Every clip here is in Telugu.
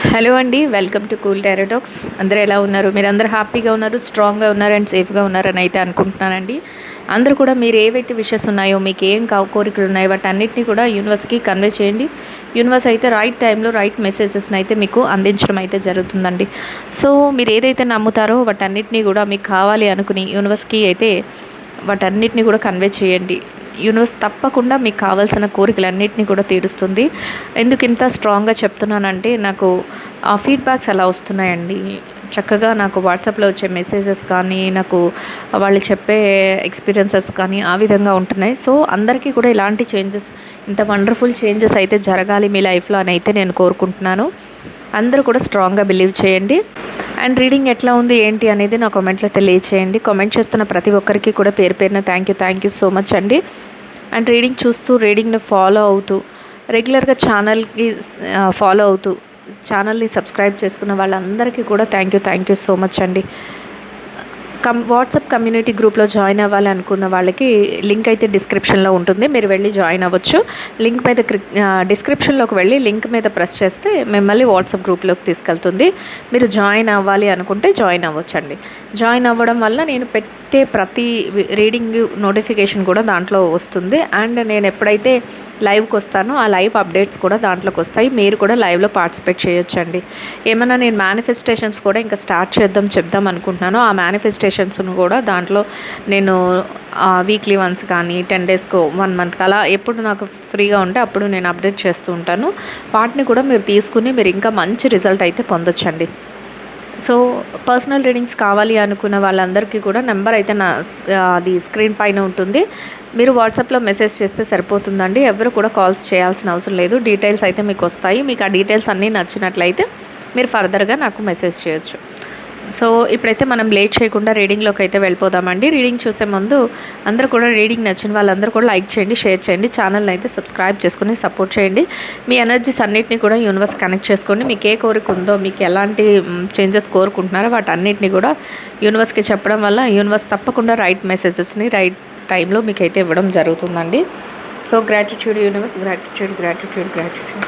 హలో అండి, వెల్కమ్ టు కూల్ టారోటాక్స్. అందరూ ఎలా ఉన్నారు? మీరు అందరూ హ్యాపీగా ఉన్నారు, స్ట్రాంగ్గా ఉన్నారు అండ్ సేఫ్గా ఉన్నారని అయితే అనుకుంటున్నానండి. అందరూ కూడా మీరు ఏవైతే విషెస్ ఉన్నాయో, మీకు ఏం కోరికలు ఉన్నాయో వాటి అన్నిటిని కూడా యూనివర్స్కి కన్వే చేయండి. యూనివర్స్ అయితే రైట్ టైంలో రైట్ మెసేజెస్ని అయితే మీకు అందించడం అయితే జరుగుతుందండి. సో మీరు ఏదైతే నమ్ముతారో వాటన్నిటిని కూడా మీకు కావాలి అనుకుని యూనివర్స్కి అయితే వాటన్నిటిని కూడా కన్వే చేయండి. యూనివర్స్ తప్పకుండా మీకు కావాల్సిన కోరికలన్నింటినీ కూడా తీరుస్తుంది. ఎందుకు ఇంత స్ట్రాంగ్గా చెప్తున్నానంటే నాకు ఆ ఫీడ్బ్యాక్స్ అలా వస్తున్నాయండి. చక్కగా నాకు వాట్సాప్లో వచ్చే మెసేజెస్ కానీ, నాకు వాళ్ళు చెప్పే ఎక్స్పీరియన్సెస్ కానీ ఆ విధంగా ఉంటున్నాయి. సో అందరికీ కూడా ఇలాంటి చేంజెస్, ఇంత వండర్ఫుల్ చేంజెస్ అయితే జరగాలి మీ లైఫ్లో అని అయితే నేను కోరుకుంటున్నాను. అందరూ కూడా స్ట్రాంగ్గా బిలీవ్ చేయండి. అండ్ రీడింగ్ ఎట్లా ఉంది ఏంటి అనేది నా కామెంట్లో తెలియచేయండి. కామెంట్ చేస్తున్న ప్రతి ఒక్కరికి కూడా పేరు పేరున థ్యాంక్ యూ సో మచ్ అండి. అండ్ రీడింగ్ చూస్తూ, రీడింగ్ని ఫాలో అవుతూ, రెగ్యులర్గా ఛానల్కి ఫాలో అవుతూ, ఛానల్ని సబ్స్క్రైబ్ చేసుకున్న వాళ్ళందరికీ కూడా థ్యాంక్ యూ సో మచ్ అండి. వాట్సాప్ కమ్యూనిటీ గ్రూప్లో జాయిన్ అవ్వాలి అనుకున్న వాళ్ళకి లింక్ అయితే డిస్క్రిప్షన్లో ఉంటుంది, మీరు వెళ్ళి జాయిన్ అవ్వచ్చు. లింక్ మీద డిస్క్రిప్షన్లోకి వెళ్ళి లింక్ మీద ప్రెస్ చేస్తే మిమ్మల్ని వాట్సాప్ గ్రూప్లోకి తీసుకెళ్తుంది. మీరు జాయిన్ అవ్వాలి అనుకుంటే జాయిన్ అవ్వచ్చండి. జాయిన్ అవ్వడం వల్ల నేను పెట్టే ప్రతి రీడింగ్ నోటిఫికేషన్ కూడా దాంట్లో వస్తుంది. అండ్ నేను ఎప్పుడైతే లైవ్కి వస్తానో ఆ లైవ్ అప్డేట్స్ కూడా దాంట్లోకి వస్తాయి. మీరు కూడా లైవ్లో పార్టిసిపేట్ చేయొచ్చండి. ఏమన్నా నేను మేనిఫెస్టేషన్స్ కూడా ఇంకా స్టార్ట్ చెప్దాం అనుకుంటున్నాను. ఆ మేనిఫెస్టేషన్స్ను కూడా దాంట్లో నేను వీక్లీ వన్స్ కానీ 10 డేస్కో 1 మంత్కి అలా ఎప్పుడు నాకు ఫ్రీగా ఉంటే అప్పుడు నేను అప్డేట్ చేస్తూ ఉంటాను. వాటిని కూడా మీరు తీసుకుని మీరు ఇంకా మంచి రిజల్ట్ అయితే పొందొచ్చండి. సో పర్సనల్ రీడింగ్స్ కావాలి అనుకున్న వాళ్ళందరికీ కూడా నెంబర్ అయితే అది స్క్రీన్ పైన ఉంటుంది. మీరు వాట్సాప్లో మెసేజ్ చేస్తే సరిపోతుందండి. ఎవరు కూడా కాల్స్ చేయాల్సిన అవసరం లేదు. డీటెయిల్స్ అయితే మీకు వస్తాయి. మీకు ఆ డీటెయిల్స్ అన్నీ నచ్చినట్లయితే మీరు ఫర్దర్గా నాకు మెసేజ్ చేయొచ్చు. సో ఇప్పుడైతే మనం లేట్ చేయకుండా రీడింగ్లోకి అయితే వెళ్ళిపోదామండి. రీడింగ్ చూసే ముందు అందరూ కూడా రీడింగ్ నచ్చిన వాళ్ళందరూ కూడా లైక్ చేయండి, షేర్ చేయండి, ఛానల్ని అయితే సబ్స్క్రైబ్ చేసుకుని సపోర్ట్ చేయండి. మీ ఎనర్జీస్ అన్నిటిని కూడా యూనివర్స్ కనెక్ట్ చేసుకోండి. మీకు ఏ కోరిక ఉందో, మీకు ఎలాంటి చేంజెస్ కోరుకుంటున్నారో వాటన్నిటిని కూడా యూనివర్స్కి చెప్పడం వల్ల యూనివర్స్ తప్పకుండా రైట్ మెసేజెస్ని రైట్ టైంలో మీకు అయితే ఇవ్వడం జరుగుతుందండి. So gratitude universe, gratitude gratitude gratitude.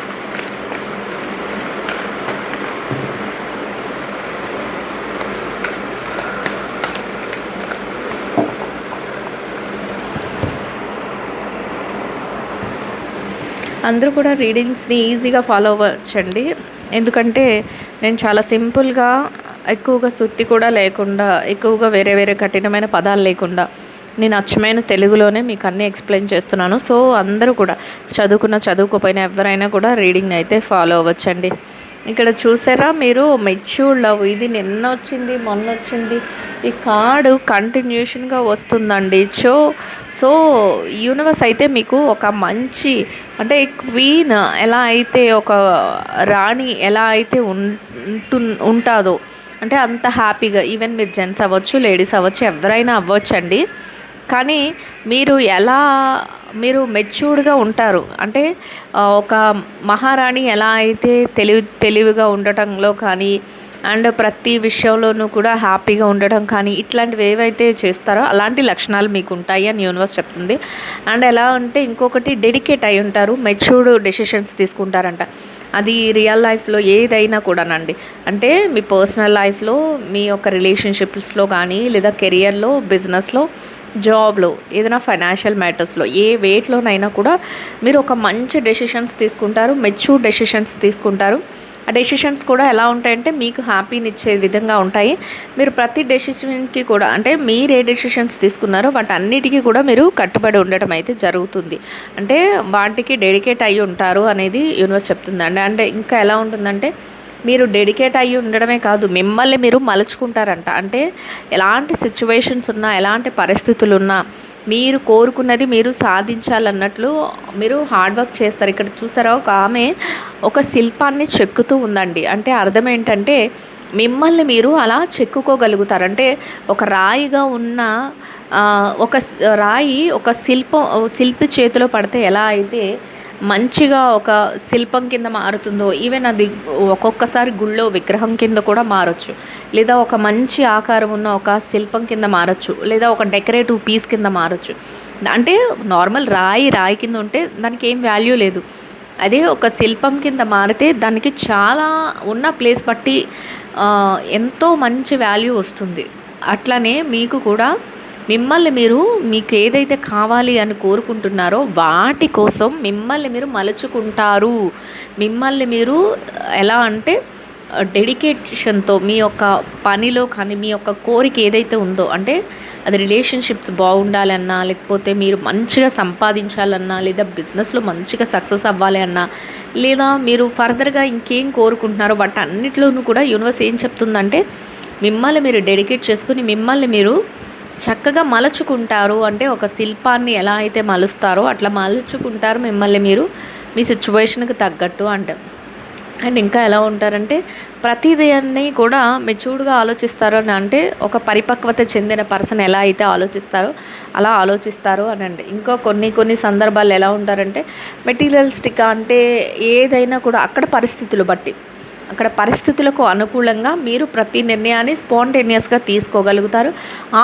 అందరూ కూడా రీడింగ్స్ని ఈజీగా ఫాలో అవ్వచ్చండి. ఎందుకంటే నేను చాలా సింపుల్గా, ఎక్కువగా సుత్తి కూడా లేకుండా, ఎక్కువగా వేరే కఠినమైన పదాలు లేకుండా నేను అచ్చమైన తెలుగులోనే మీకు అన్నీ ఎక్స్ప్లెయిన్ చేస్తున్నాను. సో అందరూ కూడా చదువుకోపోయినా ఎవరైనా కూడా రీడింగ్ని అయితే ఫాలో అవ్వచ్చండి. ఇక్కడ చూసారా మీరు, మెచ్యూర్డ్ లవ్, ఇది నిన్న వచ్చింది, మొన్న వచ్చింది, ఈ కార్డు కంటిన్యూషన్గా వస్తుందండి. సో యూనివర్స్ అయితే మీకు ఒక మంచి, అంటే క్వీన్ ఎలా అయితే, ఒక రాణి ఎలా అయితే ఉంటుందో, అంటే అంత హ్యాపీగా, ఈవెన్ మీరు జెంట్స్ అవ్వచ్చు, లేడీస్ అవ్వచ్చు, ఎవరైనా అవ్వచ్చండి. కానీ మీరు మెచ్యూర్డ్గా ఉంటారు. అంటే ఒక మహారాణి ఎలా అయితే తెలివిగా ఉండటంలో కానీ, అండ్ ప్రతి విషయంలోనూ కూడా హ్యాపీగా ఉండడం కానీ, ఇట్లాంటివి ఏవైతే చేస్తారో అలాంటి లక్షణాలు మీకు ఉంటాయి అని యూనివర్స్ చెప్తుంది. అండ్ ఎలా అంటే ఇంకొకటి, డెడికేట్ అయి ఉంటారు, మెచ్యూర్డ్ డెసిషన్స్ తీసుకుంటారంట. అది రియల్ లైఫ్లో ఏదైనా కూడానండి. అంటే మీ పర్సనల్ లైఫ్లో, మీ యొక్క రిలేషన్షిప్స్లో కానీ, లేదా కెరియర్లో, బిజినెస్లో, జాబ్లో, ఏదైనా ఫైనాన్షియల్ మ్యాటర్స్లో, ఏ వేట్లోనైనా కూడా మీరు ఒక మంచి డెసిషన్స్ తీసుకుంటారు, మెచ్యూర్ డెసిషన్స్ తీసుకుంటారు. ఆ డెసిషన్స్ కూడా ఎలా ఉంటాయంటే మీకు హ్యాపీని ఇచ్చే విధంగా ఉంటాయి. మీరు ప్రతి డెసిషన్కి కూడా, అంటే మీరు ఏ డెసిషన్స్ తీసుకున్నారో వాటన్నిటికీ కూడా మీరు కట్టుబడి ఉండటం అయితే జరుగుతుంది. అంటే వాటికి డెడికేట్ అయ్యి ఉంటారు అనేది యూనివర్స్ చెప్తుందండి. అంటే ఇంకా ఎలా ఉంటుందంటే, మీరు డెడికేట్ అయ్యి ఉండడమే కాదు, మిమ్మల్ని మీరు మలుచుకుంటారంట. అంటే ఎలాంటి సిచ్యువేషన్స్ ఉన్నా, ఎలాంటి పరిస్థితులు ఉన్నా, మీరు కోరుకున్నది మీరు సాధించాలన్నట్లు మీరు హార్డ్ వర్క్ చేస్తారు. ఇక్కడ చూసారా, ఒక ఆమె ఒక శిల్పాన్ని చెక్కుతూ ఉందండి. అంటే అర్థం ఏంటంటే, మిమ్మల్ని మీరు అలా చెక్కుకోగలుగుతారు. అంటే ఒక రాయిగా ఉన్న ఒక రాయి ఒక శిల్పి చేతిలో పడితే ఎలా అయితే మంచిగా ఒక శిల్పం కింద మారుతుందో, ఈవెన్ అది ఒక్కొక్కసారి గుళ్ళో విగ్రహం కింద కూడా మారచ్చు, లేదా ఒక మంచి ఆకారం ఉన్న ఒక శిల్పం కింద మారచ్చు, లేదా ఒక డెకరేటివ్ పీస్ కింద మారచ్చు. అంటే నార్మల్ రాయి కింద ఉంటే దానికి ఏం వాల్యూ లేదు. అదే ఒక శిల్పం కింద మారితే దానికి చాలా ఉన్న ప్లేస్ బట్టి ఎంతో మంచి వాల్యూ వస్తుంది. అట్లనే మీకు కూడా మిమ్మల్ని మీరు మీకు ఏదైతే కావాలి అని కోరుకుంటున్నారో వాటి కోసం మిమ్మల్ని మీరు మలుచుకుంటారు. మిమ్మల్ని మీరు ఎలా అంటే డెడికేషన్‌తో మీ యొక్క పనిలో కానీ, మీ యొక్క కోరిక ఏదైతే ఉందో అంటే అది రిలేషన్‌షిప్స్ బాగుండాలన్నా, లేకపోతే మీరు మంచిగా సంపాదించాలన్నా, లేదా బిజినెస్‌లో మంచిగా సక్సెస్ అవ్వాలి అన్నా, లేదా మీరు ఫర్దర్‌గా ఇంకేం కోరుకుంటున్నారో వాటన్నిటిలోనూ కూడా యూనివర్స్ ఏం చెప్తుందంటే మిమ్మల్ని మీరు డెడికేట్ చేసుకొని మిమ్మల్ని మీరు చక్కగా మలుచుకుంటారు. అంటే ఒక శిల్పాన్ని ఎలా అయితే మలుస్తారో అట్లా మలుచుకుంటారు మిమ్మల్ని మీరు మీ సిచ్యువేషన్‌కి తగ్గట్టు అంటే. అండ్ ఇంకా ఎలా ఉంటారంటే ప్రతిదాన్ని కూడా మెచ్యూర్డ్‌గా ఆలోచిస్తారు అని అంటే ఒక పరిపక్వత చెందిన పర్సన్ ఎలా అయితే ఆలోచిస్తారో అలా ఆలోచిస్తారు అనండి. ఇంకా కొన్ని సందర్భాల్లో ఎలా ఉంటారంటే మెటీరియలిస్టిక్‌గా అంటే ఏదైనా కూడా అక్కడ పరిస్థితులు బట్టి అక్కడ పరిస్థితులకు అనుకూలంగా మీరు ప్రతి నిర్ణయాన్ని స్పాంటేనియస్గా తీసుకోగలుగుతారు.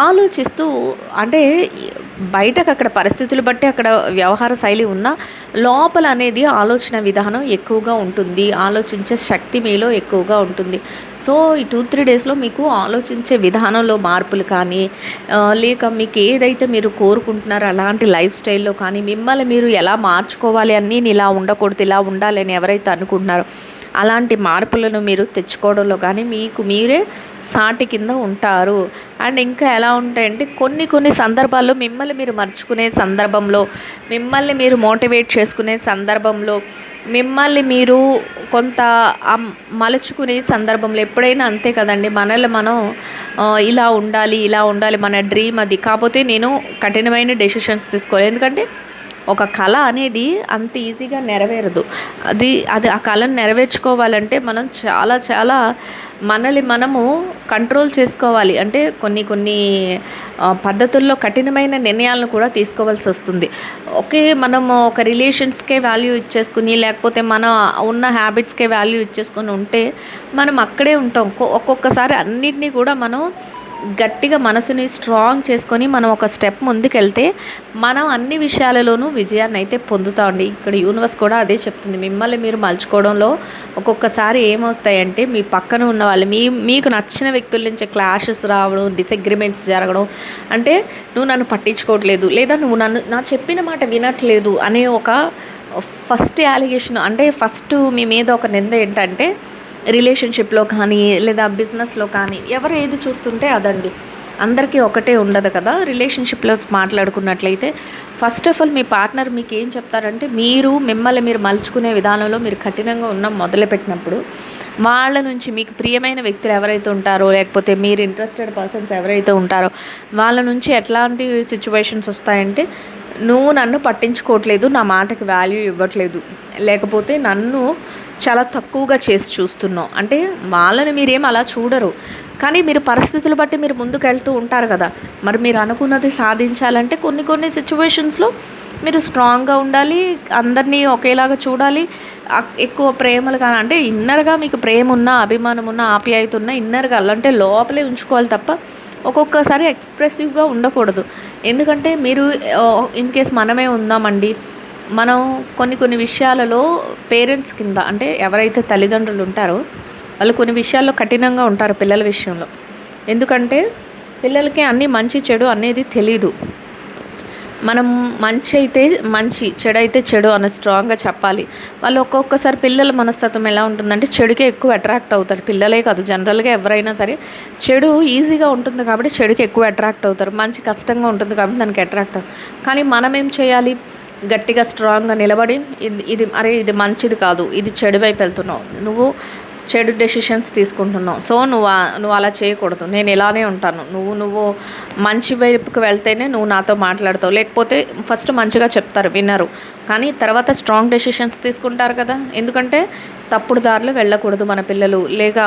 ఆలోచిస్తూ అంటే బయటకు అక్కడ పరిస్థితులు బట్టి అక్కడ వ్యవహార శైలి ఉన్న లోపల అనేది ఆలోచన విధానం ఎక్కువగా ఉంటుంది. ఆలోచించే శక్తి మీలో ఎక్కువగా ఉంటుంది. సో ఈ 2-3 డేస్లో మీకు ఆలోచించే విధానంలో మార్పులు కానీ లేక మీకు ఏదైతే మీరు కోరుకుంటున్నారో అలాంటి లైఫ్ స్టైల్లో కానీ మిమ్మల్ని మీరు ఎలా మార్చుకోవాలి అని నేను ఇలా ఉండకూడదు ఇలా ఉండాలి అని ఎవరైతే అనుకుంటున్నారో అలాంటి మార్పులను మీరు తెచ్చుకోవడంలో కానీ మీకు మీరే సాటి కింద ఉంటారు. అండ్ ఇంకా ఎలా ఉంటాయంటే కొన్ని సందర్భాల్లో మిమ్మల్ని మీరు మర్చుకునే సందర్భంలో, మిమ్మల్ని మీరు మోటివేట్ చేసుకునే సందర్భంలో, మిమ్మల్ని మీరు కొంత మలుచుకునే సందర్భంలో ఎప్పుడైనా అంతే కదండి. మనల్ని మనం ఇలా ఉండాలి మన డ్రీమ్ అది. కాకపోతే నేను కఠినమైన డెసిషన్స్ తీసుకోవాలి. ఎందుకంటే ఒక కళ అనేది అంత ఈజీగా నెరవేరదు. అది ఆ కళను నెరవేర్చుకోవాలంటే మనం చాలా మనల్ని మనము కంట్రోల్ చేసుకోవాలి. అంటే కొన్ని పద్ధతుల్లో కఠినమైన నిర్ణయాలను కూడా తీసుకోవాల్సి వస్తుంది. మనము ఒక రిలేషన్స్కే వాల్యూ ఇచ్చేసుకుని లేకపోతే మన ఉన్న హ్యాబిట్స్కే వాల్యూ ఇచ్చేసుకొని ఉంటే మనం అక్కడే ఉంటాం. ఒక్కొక్కసారి అన్నిటినీ కూడా మనం గట్టిగా మనసుని స్ట్రాంగ్ చేసుకొని మనం ఒక స్టెప్ ముందుకెళ్తే మనం అన్ని విషయాలలోనూ విజయాన్ని అయితే పొందుతామండి. ఇక్కడ యూనివర్స్ కూడా అదే చెప్తుంది. మిమ్మల్ని మీరు మలుచుకోవడంలో ఒక్కొక్కసారి ఏమవుతాయంటే మీ పక్కన ఉన్న వాళ్ళు మీకు నచ్చిన వ్యక్తుల నుంచి క్లాషెస్ రావడం, డిసగ్రిమెంట్స్ జరగడం, అంటే నువ్వు నన్ను పట్టించుకోవట్లేదు లేదా నువ్వు నా చెప్పిన మాట వినట్లేదు అనే ఒక ఫస్ట్ అలిగేషన్, అంటే ఫస్ట్ మీ మీద ఒక నింద ఏంటంటే రిలేషన్షిప్లో కానీ లేదా బిజినెస్లో కానీ ఎవరు ఏది చూస్తుంటే అదండి. అందరికీ ఒకటే ఉండదు కదా. రిలేషన్షిప్లో మాట్లాడుకున్నట్లయితే ఫస్ట్ ఆఫ్ ఆల్ మీ పార్ట్నర్ మీకు ఏం చెప్తారంటే మిమ్మల్ని మీరు మలుచుకునే విధానంలో మీరు కఠినంగా ఉన్న మొదలుపెట్టినప్పుడు వాళ్ళ నుంచి మీకు ప్రియమైన వ్యక్తులు ఎవరైతే ఉంటారో లేకపోతే మీరు ఇంట్రెస్టెడ్ పర్సన్స్ ఎవరైతే ఉంటారో వాళ్ళ నుంచి ఎట్లాంటి సిచ్యువేషన్స్ వస్తాయంటే నువ్వు నన్ను పట్టించుకోవట్లేదు, నా మాటకి వాల్యూ ఇవ్వట్లేదు, లేకపోతే నన్ను చాలా తక్కువగా చేసి చూస్తున్నావు అంటే వాళ్ళని మీరేం అలా చూడరు. కానీ మీరు పరిస్థితులు బట్టి మీరు ముందుకు వెళ్తూ ఉంటారు కదా. మరి మీరు అనుకున్నది సాధించాలంటే కొన్ని సిచ్యువేషన్స్లో మీరు స్ట్రాంగ్గా ఉండాలి, అందరినీ ఒకేలాగా చూడాలి. ఎక్కువ ప్రేమలు కానీ అంటే ఇన్నర్గా మీకు ప్రేమ ఉన్నా, అభిమానం ఉన్నా, ఆప్యాయత ఉన్నా ఇన్నర్గా అంటే లోపలే ఉంచుకోవాలి తప్ప ఒక్కొక్కసారి ఎక్స్ప్రెసివ్గా ఉండకూడదు. ఎందుకంటే మీరు ఇన్ కేస్ మనమే ఉందామండి, మనం కొన్ని విషయాలలో పేరెంట్స్ కింద అంటే ఎవరైతే తల్లిదండ్రులు ఉంటారో వాళ్ళు కొన్ని విషయాల్లో కఠినంగా ఉంటారు పిల్లల విషయంలో. ఎందుకంటే పిల్లలకి అన్నీ మంచి చెడు అనేది తెలీదు. మనం మంచి అయితే మంచి, చెడు అయితే చెడు అని స్ట్రాంగ్గా చెప్పాలి. వాళ్ళు ఒక్కొక్కసారి పిల్లల మనస్తత్వం ఎలా ఉంటుందంటే చెడుకే ఎక్కువ అట్రాక్ట్ అవుతారు. పిల్లలే కాదు, జనరల్గా ఎవరైనా సరే చెడు ఈజీగా ఉంటుంది కాబట్టి చెడుకి ఎక్కువ అట్రాక్ట్ అవుతారు. మంచి కష్టంగా ఉంటుంది కాబట్టి దానికి అట్రాక్ట్ అవుతారు. కానీ మనం ఏం చేయాలి, గట్టిగా స్ట్రాంగ్గా నిలబడి ఇది మంచిది కాదు, ఇది చెడు వైపు వెళ్తున్నావు, నువ్వు చెడు డెసిషన్స్ తీసుకుంటున్నావు, సో నువ్వు అలా చేయకూడదు, నేను ఇలానే ఉంటాను, నువ్వు మంచి వైపుకి వెళ్తేనే నువ్వు నాతో మాట్లాడతావు, లేకపోతే ఫస్ట్ మంచిగా చెప్తారు వినరు, కానీ తర్వాత స్ట్రాంగ్ డెసిషన్స్ తీసుకుంటారు కదా. ఎందుకంటే తప్పుడు దారిలో వెళ్ళకూడదు మన పిల్లలు. లేక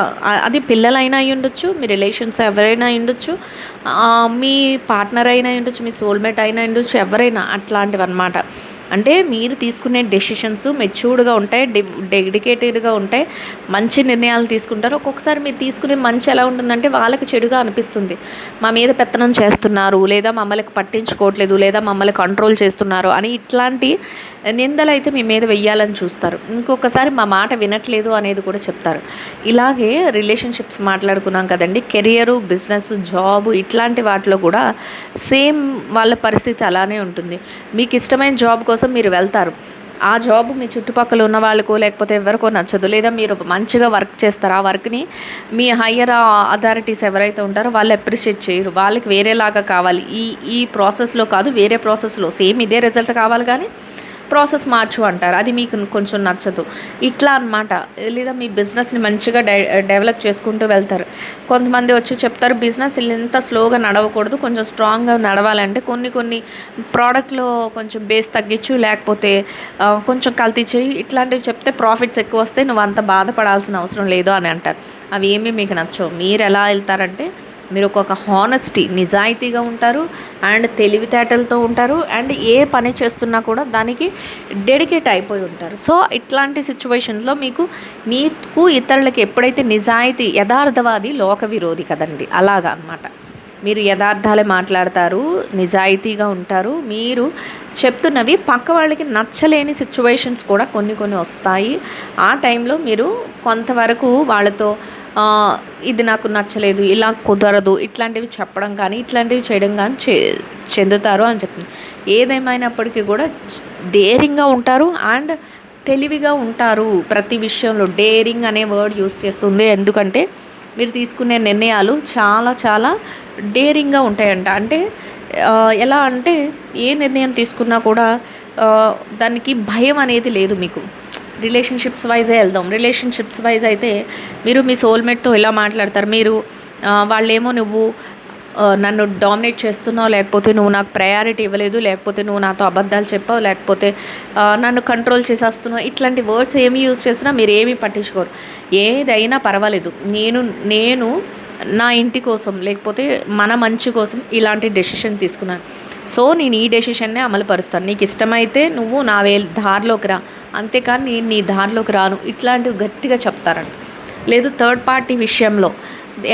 అది పిల్లలైనా అయి ఉండొచ్చు, మీ రిలేషన్స్ ఎవరైనా అయి ఉండొచ్చు, మీ పార్ట్నర్ అయినా ఉండొచ్చు, మీ సోల్మేట్ అయినా ఉండొచ్చు, ఎవరైనా అట్లాంటివి అనమాట. అంటే మీరు తీసుకునే డెసిషన్స్ మెచ్యూర్డ్గా ఉంటాయి, డెడికేటెడ్గా ఉంటాయి, మంచి నిర్ణయాలు తీసుకుంటారు. ఒక్కొక్కసారి మీరు తీసుకునే మంచి ఎలా ఉంటుందంటే వాళ్ళకి చెడుగా అనిపిస్తుంది. మా మీద పెత్తనం చేస్తున్నారు, లేదా మమ్మల్ని పట్టించుకోవట్లేదు, లేదా మమ్మల్ని కంట్రోల్ చేస్తున్నారు అని ఇట్లాంటి నిందలు అయితే మీ మీద వెయ్యాలని చూస్తారు. ఇంకొకసారి మా మాట వినట్లేదు అనేది కూడా చెప్తారు. ఇలాగే రిలేషన్షిప్స్ మాట్లాడుకున్నాం కదండి, కెరియరు, బిజినెస్, జాబ్ ఇట్లాంటి వాటిలో కూడా సేమ్ వాళ్ళ పరిస్థితి అలానే ఉంటుంది. మీకు ఇష్టమైన జాబ్ కోసం మీరు వెళ్తారు. ఆ జాబ్ మీ చుట్టుపక్కల ఉన్న వాళ్ళకో లేకపోతే ఎవరికో నచ్చదు, లేదా మీరు మంచిగా వర్క్ చేస్తారు, ఆ వర్క్ని మీ హయ్యర్ అథారిటీస్ ఎవరైతే ఉంటారో వాళ్ళు అప్రిషియేట్ చేయరు, వాళ్ళకి వేరేలాగా కావాలి, ఈ ప్రాసెస్లో కాదు వేరే ప్రాసెస్లో సేమ్ ఇదే రిజల్ట్ కావాలి కానీ ప్రాసెస్ మార్చు అంటారు, అది మీకు కొంచెం నచ్చదు, ఇట్లా అనమాట. లేదా మీ బిజినెస్ని మంచిగా డెవలప్ చేసుకుంటూ వెళ్తారు. కొంతమంది వచ్చి చెప్తారు బిజినెస్ ఇంత స్లోగా నడవకూడదు, కొంచెం స్ట్రాంగ్గా నడవాలంటే కొన్ని ప్రోడక్ట్లో కొంచెం బేస్ తగ్గించు, లేకపోతే కొంచెం కల్తీ చేయి, ఇట్లాంటివి చెప్తే ప్రాఫిట్స్ ఎక్కువ వస్తాయి, నువ్వు అంత బాధపడాల్సిన అవసరం లేదు అని అంటారు. అవి ఏమీ మీకు నచ్చవు. మీరు ఎలా వెళ్తారంటే మీరు ఒక హానెస్టీ, నిజాయితీగా ఉంటారు, అండ్ తెలివితేటలతో ఉంటారు, అండ్ ఏ పని చేస్తున్నా కూడా దానికి డెడికేట్ అయిపోయి ఉంటారు. సో ఇట్లాంటి సిచ్యువేషన్స్లో మీకు ఇతరులకి ఎప్పుడైతే నిజాయితీ, యథార్థవాది లోక విరోధి కదండి, అలాగా అన్నమాట. మీరు యథార్థాలే మాట్లాడతారు, నిజాయితీగా ఉంటారు, మీరు చెప్తున్నవి పక్క వాళ్ళకి నచ్చలేని సిచ్యువేషన్స్ కూడా కొన్ని వస్తాయి. ఆ టైంలో మీరు కొంతవరకు వాళ్ళతో ఇది నాకు నచ్చలేదు, ఇలా కుదరదు, ఇట్లాంటివి చెప్పడం కానీ ఇట్లాంటివి చేయడం కానీ చెందుతారు అని చెప్పింది. ఏదేమైనప్పటికీ కూడా డేరింగ్గా ఉంటారు అండ్ తెలివిగా ఉంటారు. ప్రతి విషయంలో డేరింగ్ అనే వర్డ్ యూస్ చేస్తుంది, ఎందుకంటే మీరు తీసుకునే నిర్ణయాలు చాలా డేరింగ్గా ఉంటాయంట. అంటే ఎలా అంటే ఏ నిర్ణయం తీసుకున్నా కూడా దానికి భయం అనేది లేదు మీకు. రిలేషన్షిప్స్ వైజే వెళ్దాం. రిలేషన్షిప్స్ వైజ్ అయితే మీరు మీ సోల్మేట్తో ఎలా మాట్లాడతారు, మీరు వాళ్ళేమో నువ్వు నన్ను డామినేట్ చేస్తున్నావు, లేకపోతే నువ్వు నాకు ప్రయారిటీ ఇవ్వలేదు, లేకపోతే నువ్వు నాతో అబద్ధాలు చెప్పావు, లేకపోతే నన్ను కంట్రోల్ చేసేస్తున్నావు, ఇట్లాంటి వర్డ్స్ ఏమి యూజ్ చేసినా మీరు ఏమీ పట్టించుకోరు. ఏదైనా పర్వాలేదు, నేను నా ఇంటి కోసం లేకపోతే మన మంచి కోసం ఇలాంటి డెసిషన్ తీసుకున్నాను, సో నేను ఈ డెసిషన్నే అమలు పరుస్తాను, నీకు ఇష్టమైతే నువ్వు నా దారిలోకి రా, అంతేకాని నేను నీ దారిలోకి రాను, ఇట్లాంటివి గట్టిగా చెప్తారండి. లేదు థర్డ్ పార్టీ విషయంలో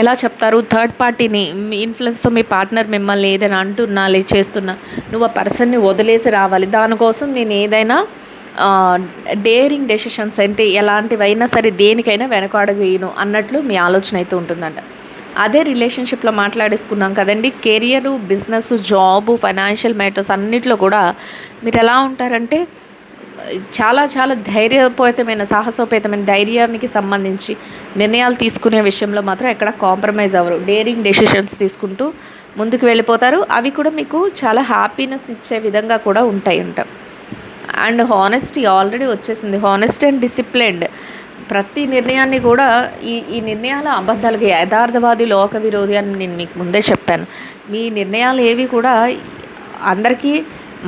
ఎలా చెప్తారు, థర్డ్ పార్టీని మీ ఇన్ఫ్లుయెన్స్తో మీ పార్ట్నర్ మిమ్మల్ని ఏదైనా అంటున్నా చేస్తున్నా నువ్వు ఆ పర్సన్ని వదిలేసి రావాలి, దానికోసం నేను ఏదైనా డేరింగ్ డెసిషన్స్ అంటే ఎలాంటివైనా సరే దేనికైనా వెనకాడగేయను అన్నట్లు మీ ఆలోచన అయితే ఉంటుందంట. అదే రిలేషన్షిప్లో మాట్లాడేసుకున్నాం కదండి, career, business, job, financial matters అన్నింటిలో కూడా మీరు ఎలా ఉంటారంటే చాలా ధైర్యపూరితమైన, సాహసోపేతమైన, ధైర్యానికి సంబంధించి నిర్ణయాలు తీసుకునే విషయంలో మాత్రం ఎక్కడ కాంప్రమైజ్ అవ్వరు. డేరింగ్ డెసిషన్స్ తీసుకుంటూ ముందుకు వెళ్ళిపోతారు. అవి కూడా మీకు చాలా హ్యాపీనెస్ ఇచ్చే విధంగా కూడా ఉంటాయంట. అండ్ హానెస్టీ ఆల్రెడీ వచ్చేసింది. హానెస్టీ అండ్ డిసిప్లిన్డ్ ప్రతి నిర్ణయాన్ని కూడా ఈ నిర్ణయాల అబద్ధాలకి, యథార్థవాది లోక విరోధి అని నేను మీకు ముందే చెప్పాను. మీ నిర్ణయాలు ఏవి కూడా అందరికీ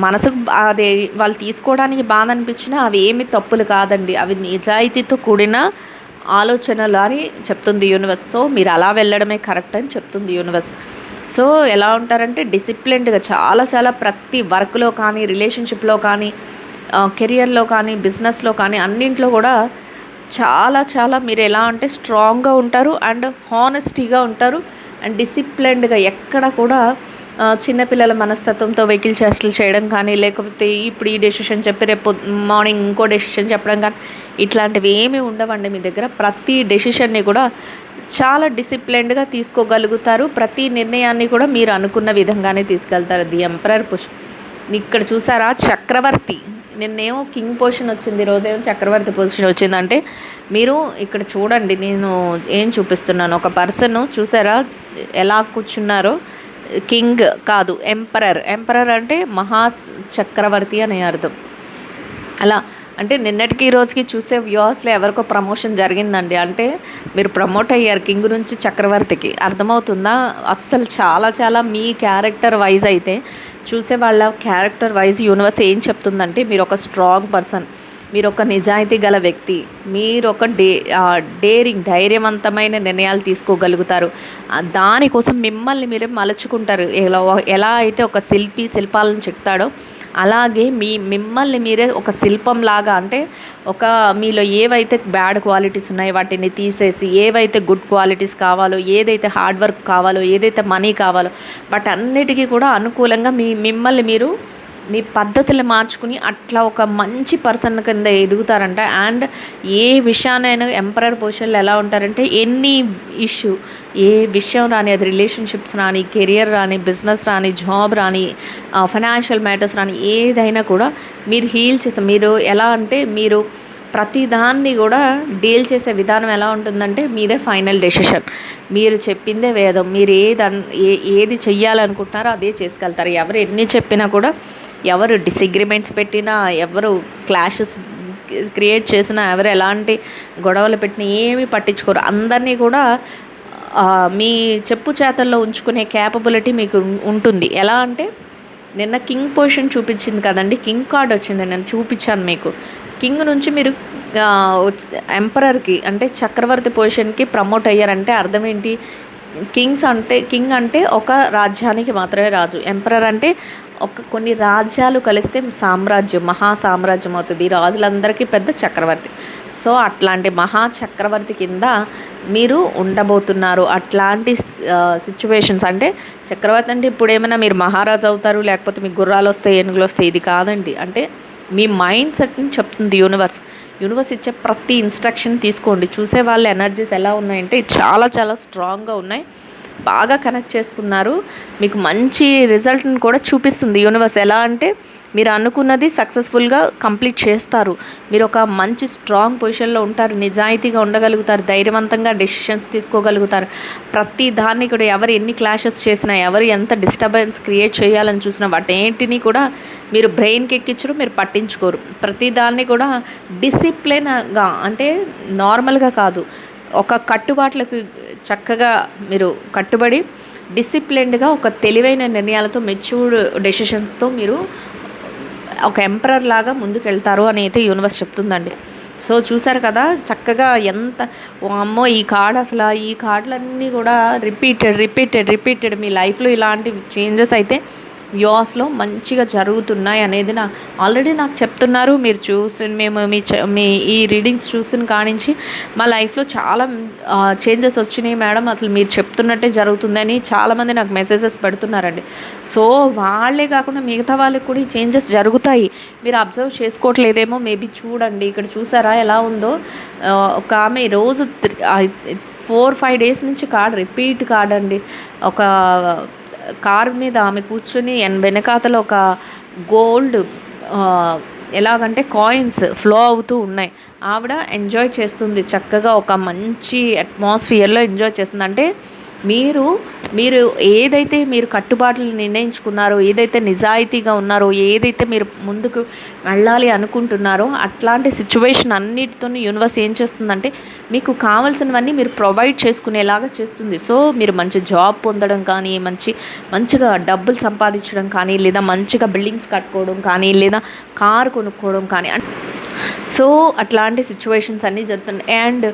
మనసుకు అదే వాళ్ళు తీసుకోవడానికి బాధ అనిపించినా అవి ఏమి తప్పులు కాదండి, అవి నిజాయితీతో కూడిన ఆలోచనలు అని చెప్తుంది యూనివర్స్. సో మీరు అలా వెళ్ళడమే కరెక్ట్ అని చెప్తుంది యూనివర్స్. సో ఎలా ఉంటారంటే డిసిప్లిన్డ్గా చాలా ప్రతి వర్క్లో కానీ, రిలేషన్షిప్లో కానీ, కెరియర్లో కానీ, బిజినెస్లో కానీ అన్నింట్లో కూడా చాలా మీరు ఎలా అంటే స్ట్రాంగ్గా ఉంటారు అండ్ హానెస్టీగా ఉంటారు అండ్ డిసిప్లిన్డ్గా, ఎక్కడ కూడా చిన్నపిల్లల మనస్తత్వంతో వెహికల్ చేష్టలు చేయడం కానీ, లేకపోతే ఇప్పుడు ఈ డెసిషన్ చెప్పి రేపు మార్నింగ్ ఇంకో డెసిషన్ చెప్పడం కానీ ఇట్లాంటివి ఏమీ ఉండవండి మీ దగ్గర. ప్రతి డెసిషన్ని కూడా చాలా డిసిప్లిన్డ్గా తీసుకోగలుగుతారు. ప్రతి నిర్ణయాన్ని కూడా మీరు అనుకున్న విధంగానే తీసుకెళ్తారు. The emperor push. ఇక్కడ చూసారా, చక్రవర్తి, నిన్నేమో కింగ్ పొజిషన్ వచ్చింది, ఈరోజేమో చక్రవర్తి పొజిషన్ వచ్చిందంటే మీరు ఇక్కడ చూడండి, నేను ఏం చూపిస్తున్నాను. ఒక పర్సన్ చూసారా ఎలా కూర్చున్నారో, కింగ్ కాదు, ఎంపరర్ అంటే చక్రవర్తి అనే అర్థం. అలా అంటే నిన్నటికి ఈ రోజుకి చూసే వ్యూవర్స్లో ఎవరికో ప్రమోషన్ జరిగిందండి, అంటే మీరు ప్రమోట్ అయ్యారు కింగ్ నుంచి చక్రవర్తికి. అర్థమవుతుందా? అస్సలు చాలా మీ క్యారెక్టర్ వైజ్ అయితే చూసే వాళ్ళ క్యారెక్టర్ వైజ్ యూనివర్స్ ఏం చెప్తుందంటే మీరు ఒక స్ట్రాంగ్ పర్సన్, మీరు ఒక నిజాయితీ గల వ్యక్తి, మీరు ఒక ధైర్యవంతమైన నిర్ణయాలు తీసుకోగలుగుతారు. దానికోసం మిమ్మల్ని మీరే మలుచుకుంటారు. ఎలా అయితే ఒక శిల్పాలను చెక్తాడో అలాగే మిమ్మల్ని మీరే ఒక శిల్పంలాగా, అంటే ఒక మీలో ఏవైతే బ్యాడ్ క్వాలిటీస్ ఉన్నాయో వాటిని తీసేసి, ఏవైతే గుడ్ క్వాలిటీస్ కావాలో, ఏదైతే హార్డ్ వర్క్ కావాలో, ఏదైతే మనీ కావాలో వాటన్నిటికీ కూడా అనుకూలంగా మిమ్మల్ని మీరు మీ పద్ధతులు మార్చుకుని అట్లా ఒక మంచి పర్సన్ కింద ఎదుగుతారంట. అండ్ ఏ విషయానైనా ఎంపరర్ పొజిషన్లో ఎలా ఉంటారంటే, ఎన్ని ఇష్యూ, ఏ విషయం రాని, అది రిలేషన్షిప్స్ రాని, కెరియర్ రాని, బిజినెస్ రాని, జాబ్ రాని, ఫైనాన్షియల్ మ్యాటర్స్ రాని, ఏదైనా కూడా మీరు హీల్ చేస్తారు. మీరు ఎలా అంటే, మీరు ప్రతిదాన్ని కూడా డీల్ చేసే విధానం ఎలా ఉంటుందంటే, మీదే ఫైనల్ డెసిషన్, మీరు చెప్పిందే వేదం, మీరు ఏది చెయ్యాలనుకుంటున్నారో అదే చేసుకెళ్తారు. ఎవరు ఎన్ని చెప్పినా కూడా, ఎవరు డిసగ్రిమెంట్స్ పెట్టినా, ఎవరు క్లాషెస్ క్రియేట్ చేసినా, ఎవరు ఎలాంటి గొడవలు పెట్టినా ఏమీ పట్టించుకోరు. అందరినీ కూడా మీ చెప్పు చేతల్లో ఉంచుకునే క్యాపబిలిటీ మీకు ఉంటుంది. ఎలా అంటే, నిన్న కింగ్ పొజిషన్ చూపించింది కదండి, కింగ్ కార్డ్ వచ్చింది, నేను చూపించాను మీకు. కింగ్ నుంచి మీరు ఎంపరర్కి, అంటే చక్రవర్తి పొజిషన్కి ప్రమోట్ అయ్యారంటే అర్థం ఏంటి? కింగ్ అంటే ఒక రాజ్యానికి మాత్రమే రాజు. ఎంపరర్ అంటే కొన్ని రాజ్యాలు కలిస్తే సామ్రాజ్యం, మహా సామ్రాజ్యం అవుతుంది. రాజులందరికీ పెద్ద చక్రవర్తి. సో అట్లాంటి మహా చక్రవర్తి కింద మీరు ఉండబోతున్నారు. అట్లాంటి సిచ్యువేషన్స్, అంటే చక్రవర్తి అంటే ఇప్పుడు ఏమైనా మీరు మహారాజు అవుతారు, లేకపోతే మీకు గుర్రాలు వస్తాయి, ఏనుగులు వస్తాయి, ఇది కాదండి. అంటే మీ మైండ్ సెట్ని చెప్తుంది యూనివర్స్ ఇచ్చే ప్రతి ఇన్స్ట్రక్షన్ తీసుకోండి. చూసే వాళ్ళ ఎనర్జీస్ ఎలా ఉన్నాయంటే చాలా చాలా స్ట్రాంగ్గా ఉన్నాయి, బాగా కనెక్ట్ చేసుకున్నారు. మీకు మంచి రిజల్ట్ని కూడా చూపిస్తుంది యూనివర్స్. ఎలా అంటే, మీరు అనుకున్నది సక్సెస్ఫుల్గా కంప్లీట్ చేస్తారు. మీరు ఒక మంచి స్ట్రాంగ్ పొజిషన్లో ఉంటారు, నిజాయితీగా ఉండగలుగుతారు, ధైర్యవంతంగా డెసిషన్స్ తీసుకోగలుగుతారు. ప్రతి దాన్ని కూడా ఎవరు ఎన్ని క్లాషెస్ చేసినా, ఎవరు ఎంత డిస్టర్బెన్స్ క్రియేట్ చేయాలని చూసినా వాటేంటిని కూడా మీరు బ్రెయిన్కి ఎక్కించరు, మీరు పట్టించుకోరు. ప్రతి దాన్ని కూడా డిసిప్లిన్గా, అంటే నార్మల్గా కాదు, ఒక కట్టుబాట్లకు చక్కగా మీరు కట్టుబడి డిసిప్లిన్డ్గా ఒక తెలివైన నిర్ణయాలతో, మెచ్యూర్డ్ డెసిషన్స్తో మీరు ఒక ఎంపరర్ లాగా ముందుకు వెళ్తారు అని అయితే యూనివర్స్ చెప్తుందండి. సో చూసారు కదా చక్కగా ఎంత, అమ్మో ఈ కార్డ్ అసలు, ఈ కార్డులన్నీ కూడా రిపీటెడ్ మీ లైఫ్లో ఇలాంటి చేంజెస్ అయితే వ్యూస్లో మంచిగా జరుగుతున్నాయి అనేది ఆల్రెడీ నాకు చెప్తున్నారు. మీరు మేము మీ ఈ రీడింగ్స్ చూసిన కానించి మా లైఫ్లో చాలా చేంజెస్ వచ్చినాయి మేడం, అసలు మీరు చెప్తున్నట్టే జరుగుతుందని చాలామంది నాకు మెసేజెస్ పెడుతున్నారండి. సో వాళ్ళే కాకుండా మిగతా వాళ్ళకి కూడా ఈ చేంజెస్ జరుగుతాయి. మీరు అబ్జర్వ్ చేసుకోవట్లేదేమో, మేబీ చూడండి. ఇక్కడ చూసారా ఎలా ఉందో, ఒక ఆమె రోజు 4-5 డేస్ నుంచి రిపీట్ కార్డ్ అండి. ఒక కార్ మీద ఆమె కూర్చొని వెనకాతల ఒక గోల్డ్ ఎలాగంటే కాయిన్స్ ఫ్లో అవుతూ ఉన్నాయి. ఆవిడ ఎంజాయ్ చేస్తుంది చక్కగా, ఒక మంచి అట్మాస్ఫియర్లో ఎంజాయ్ చేస్తుంది. అంటే మీరు ఏదైతే మీరు కట్టుబాట్లు నిర్ణయించుకున్నారో, ఏదైతే నిజాయితీగా ఉన్నారో, ఏదైతే మీరు ముందుకు వెళ్ళాలి అనుకుంటున్నారో అట్లాంటి సిచ్యువేషన్ అన్నిటితో యూనివర్స్ ఏం చేస్తుందంటే మీకు కావాల్సినవన్నీ మీరు ప్రొవైడ్ చేసుకునేలాగా చేస్తుంది. సో మీరు మంచి జాబ్ పొందడం కానీ, మంచిగా డబ్బులు సంపాదించడం కానీ, లేదా మంచిగా బిల్డింగ్స్ కట్టుకోవడం కానీ, లేదా కారు కొనుక్కోవడం కానీ, సో అట్లాంటి సిచ్యువేషన్స్ అన్నీ జరుగుతున్నాయి. అండ్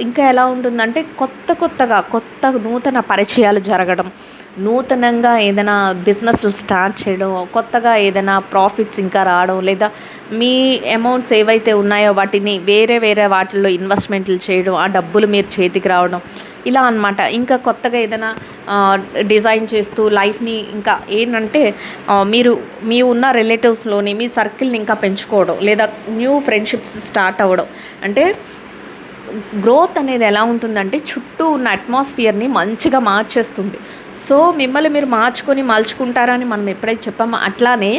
ఇంకా ఎలా ఉంటుందంటే కొత్త నూతన పరిచయాలు జరగడం, నూతనంగా ఏదైనా బిజినెస్లు స్టార్ట్ చేయడం, కొత్తగా ఏదైనా ప్రాఫిట్స్ ఇంకా రావడం, లేదా మీ అమౌంట్స్ ఏవైతే ఉన్నాయో వాటిని వేరే వాటిల్లో ఇన్వెస్ట్మెంట్లు చేయడం, ఆ డబ్బులు మీరు చేతికి రావడం, ఇలా అన్నమాట. ఇంకా కొత్తగా ఏదైనా డిజైన్ చేస్తూ లైఫ్ని ఇంకా ఏంటంటే మీ ఉన్న రిలేటివ్స్లోని మీ సర్కిల్ని ఇంకా పెంచుకోవడం, లేదా న్యూ ఫ్రెండ్షిప్స్ స్టార్ట్ అవ్వడం. అంటే గ్రోత్ అనేది ఎలా ఉంటుందంటే చుట్టూ ఉన్న అట్మాస్ఫియర్ని మంచిగా మార్చేస్తుంది. సో మిమ్మల్ని మీరు మలుచుకుంటారని మనం ఎప్పుడైతే చెప్పామో అట్లానే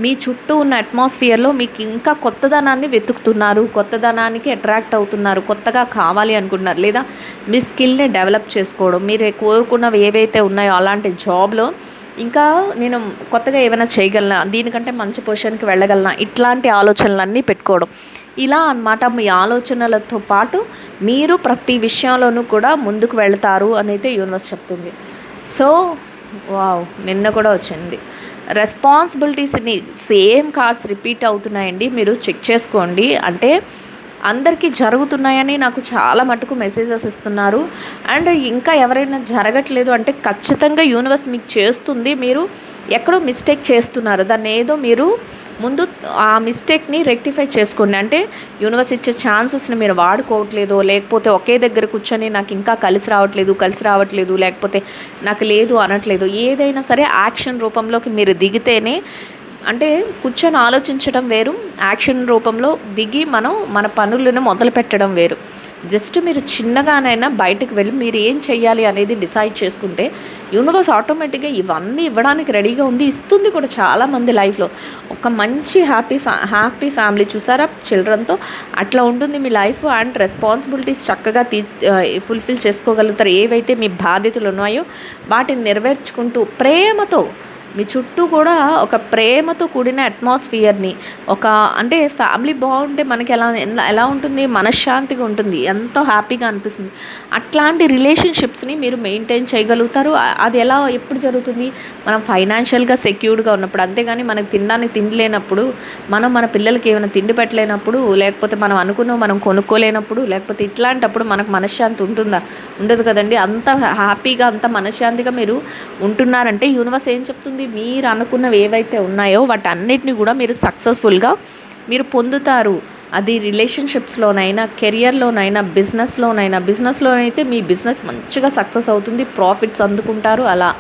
మీ చుట్టూ ఉన్న అట్మాస్ఫియర్లో మీకు ఇంకా కొత్తదనాన్ని వెతుకుతున్నారు, కొత్తదనానికి అట్రాక్ట్ అవుతున్నారు, కొత్తగా కావాలి అనుకుంటున్నారు, లేదా మీ స్కిల్ని డెవలప్ చేసుకోవడం, మీరు కోరుకున్నవి ఏవైతే ఉన్నాయో అలాంటి జాబ్లో ఇంకా నేను కొత్తగా ఏమైనా చేయగలనా, దీనికంటే మంచి పొజిషన్కి వెళ్ళగలనా, ఇట్లాంటి ఆలోచనలన్నీ పెట్టుకోవడం. ఇలా అన్నమాట మీ ఆలోచనలతో పాటు మీరు ప్రతి విషయంలోనూ కూడా ముందుకు వెళ్తారు అనేది యూనివర్స్ చెప్తుంది. సో వావ్, నిన్న కూడా వచ్చింది రెస్పాన్సిబిలిటీస్ని సేమ్ కార్డ్స్ రిపీట్ అవుతున్నాయండి, మీరు చెక్ చేసుకోండి. అంటే అందరికీ జరుగుతున్నాయని నాకు చాలా మటుకు మెసేజెస్ ఇస్తున్నారు. అండ్ ఇంకా ఎవరైనా జరగట్లేదు అంటే ఖచ్చితంగా యూనివర్స్ మీకు చేస్తుంది. మీరు ఎక్కడో మిస్టేక్ చేస్తున్నారు. దాన్ని ఏదో మీరు ముందు ఆ మిస్టేక్ని రెక్టిఫై చేసుకోండి. అంటే యూనివర్స్ ఇచ్చే ఛాన్సెస్ని మీరు వాడుకోవట్లేదు, లేకపోతే ఒకే దగ్గర కూర్చొని నాకు ఇంకా కలిసి రావట్లేదు, లేకపోతే నాకు లేదు అనట్లేదు. ఏదైనా సరే యాక్షన్ రూపంలోకి మీరు దిగితేనే, అంటే కూర్చొని ఆలోచించడం వేరు, యాక్షన్ రూపంలో దిగి మనం మన పనులను మొదలు పెట్టడం వేరు. జస్ట్ మీరు చిన్నగానైనా బయటకు వెళ్ళి మీరు ఏం చెయ్యాలి అనేది డిసైడ్ చేసుకుంటే యూనివర్స్ ఆటోమేటిక్గా ఇవన్నీ ఇవ్వడానికి రెడీగా ఉంది, ఇస్తుంది కూడా. చాలామంది లైఫ్లో ఒక మంచి హ్యాపీ ఫ్యామిలీ చూసారా చిల్డ్రన్తో, అట్లా ఉంటుంది మీ లైఫ్. అండ్ రెస్పాన్సిబిలిటీస్ చక్కగా ఫుల్ఫిల్ చేసుకోగలుగుతారు. ఏవైతే మీ బాధ్యతలు ఉన్నాయో వాటిని నెరవేర్చుకుంటూ ప్రేమతో మీ చుట్టూ కూడా ఒక ప్రేమతో కూడిన అట్మాస్ఫియర్ని, ఒక అంటే ఫ్యామిలీ బాగుంటే మనకి ఎలా ఉంటుంది, మనశ్శాంతిగా ఉంటుంది, ఎంతో హ్యాపీగా అనిపిస్తుంది. అట్లాంటి రిలేషన్షిప్స్ని మీరు మెయింటైన్ చేయగలుగుతారు. అది ఎలా ఎప్పుడు జరుగుతుంది, మనం ఫైనాన్షియల్గా సెక్యూర్డ్గా ఉన్నప్పుడు. అంతేగాని మనకి తినడానికి తిండి లేనప్పుడు, మన పిల్లలకి ఏమైనా తిండి పెట్టలేనప్పుడు, లేకపోతే మనం కొనుక్కోలేనప్పుడు, లేకపోతే ఇట్లాంటప్పుడు మనకు మనశ్శాంతి ఉంటుందా? ఉండదు కదండి. అంత హ్యాపీగా అంత మనశ్శాంతిగా మీరు ఉంటున్నారంటే యూనివర్స్ ఏం చెప్తుంది, మీరు అనుకున్నవి ఏవైతే ఉన్నాయో వాటన్నిటిని కూడా మీరు సక్సెస్ఫుల్గా మీరు పొందుతారు. అది రిలేషన్షిప్స్లోనైనా, కెరియర్లోనైనా, బిజినెస్లోనైతే మీ బిజినెస్ మంచిగా సక్సెస్ అవుతుంది, ప్రాఫిట్స్ అందుకుంటారు. అలా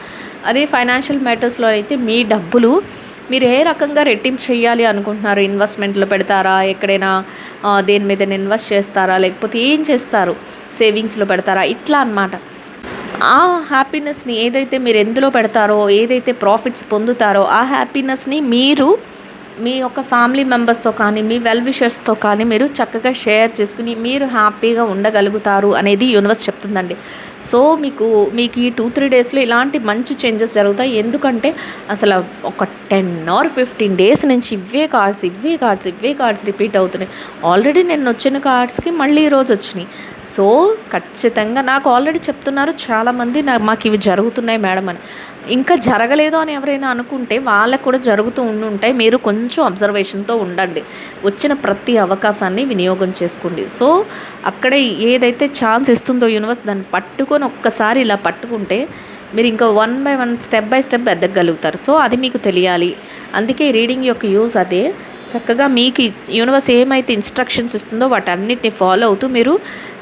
అదే ఫైనాన్షియల్ మ్యాటర్స్లో అయితే మీ డబ్బులు మీరు ఏ రకంగా రెట్టింపు చేయాలి అనుకుంటున్నారు, ఇన్వెస్ట్మెంట్లో పెడతారా, ఎక్కడైనా దేని మీద ఇన్వెస్ట్ చేస్తారా, లేకపోతే ఏం చేస్తారు, సేవింగ్స్లో పెడతారా, ఇట్లా అన్నమాట. ఆ హ్యాపీనెస్ని ఏదైతే మీరు ఎందులో పెడతారో, ఏదైతే ప్రాఫిట్స్ పొందుతారో ఆ హ్యాపీనెస్ని మీరు మీ యొక్క ఫ్యామిలీ మెంబర్స్తో కానీ, మీ వెల్ విషర్స్తో కానీ మీరు చక్కగా షేర్ చేసుకుని మీరు హ్యాపీగా ఉండగలుగుతారు అనేది యూనివర్స్ చెప్తుందండి. సో మీకు ఈ 2-3 డేస్లో ఇలాంటి మంచి చేంజెస్ జరుగుతాయి. ఎందుకంటే అసలు ఒక 10 or 15 డేస్ నుంచి ఇవే కార్డ్స్ రిపీట్ అవుతున్నాయి. ఆల్రెడీ నేను వచ్చిన కార్డ్స్కి మళ్ళీ ఈరోజు వచ్చినాయి. సో ఖచ్చితంగా నాకు ఆల్రెడీ చెప్తున్నారు చాలామంది, మాకు ఇవి జరుగుతున్నాయి మేడం అని. ఇంకా జరగలేదు అని ఎవరైనా అనుకుంటే వాళ్ళకు కూడా జరుగుతూ ఉంటాయి. మీరు కొంచెం అబ్జర్వేషన్తో ఉండండి. వచ్చిన ప్రతి అవకాశాన్ని వినియోగం చేసుకోండి. సో అక్కడే ఏదైతే ఛాన్స్ ఇస్తుందో యూనివర్స్, దాన్ని పట్టుకొని ఒక్కసారి ఇలా పట్టుకుంటే మీరు ఇంకా 1 by 1 స్టెప్ బై స్టెప్ ఎదగలుగుతారు. సో అది మీకు తెలియాలి. అందుకే ఈ రీడింగ్ యొక్క యూజ్ అదే. చక్కగా మీకు యూనివర్స్ ఏమైతే ఇన్స్ట్రక్షన్స్ ఇస్తుందో వాటన్నిటిని ఫాలో అవుతూ మీరు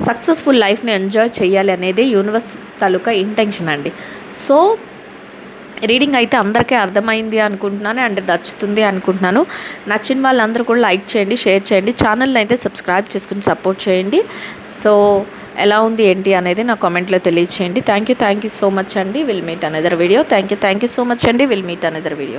సక్సెస్ఫుల్ లైఫ్ని ఎంజాయ్ చేయాలి అనేది యూనివర్స్ తాలూకా ఇంటెన్షన్ అండి. సో రీడింగ్ అయితే అందరికీ అర్థమైంది అనుకుంటున్నాను అండ్ నచ్చుతుంది అనుకుంటున్నాను. నచ్చిన వాళ్ళందరూ కూడా లైక్ చేయండి, షేర్ చేయండి, ఛానల్ని అయితే సబ్స్క్రైబ్ చేసుకుని సపోర్ట్ చేయండి. సో ఎలా ఉంది ఏంటి అనేది నా కామెంట్లో తెలియచేయండి. థ్యాంక్ యూ సో మచ్ అండి. Will meet another video. Thank you so much అండి. Will meet another video.